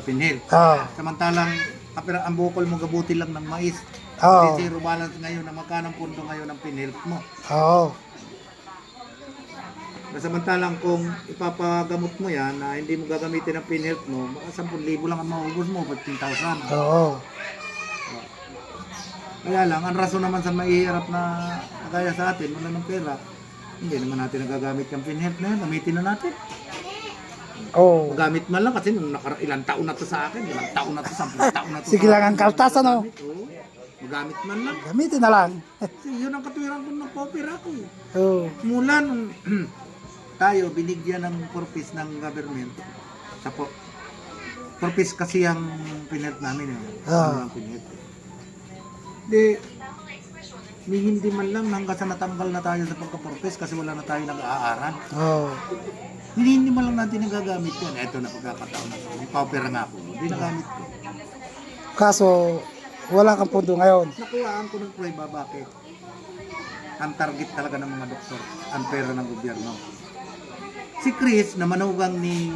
pinhel. Samantalang ang bukol mo gabuti lang ng mais. Zero balance ngayon na magkano ang pundo ngayon ng pinhel mo. Samantalang kung ipapagamot mo yan na hindi mo gagamitin ang pinhealth mo, baka 10,000 lang ang maubos mo, 15,000. Kaya lang, ang rason naman sa mahihirap na kagaya sa atin, wala ng pera, hindi naman natin nagagamit yung pinhealth na yan, gamitin na natin. Magamit man lang kasi nung ilang taon na to sa akin, ilang taon na to, 10 taon na to. Sige lang ang kaltas, ano? Magamit man lang. Gamitin na lang. Kasi yun ang katwiran ko ng popera ko. Mula nung tayo binigyan ng purpose ng government sa purpose kasi ang pinhealth namin ang pinhealth. Hindi man lang hanggang sa natanggal na tayo sa pagka-purpose kasi wala na tayo nag-aaral. Hindi man lang natin nagagamit yan. Eto na pagkakataon na ito. May popera nga ako. Hindi nagamit ko. Kaso, wala kang pundo ngayon. Nakuhaan ko ng prueba. Bakit? Ang target talaga ng mga doktor, ang pera ng gobyerno. Si Chris, na manugang ni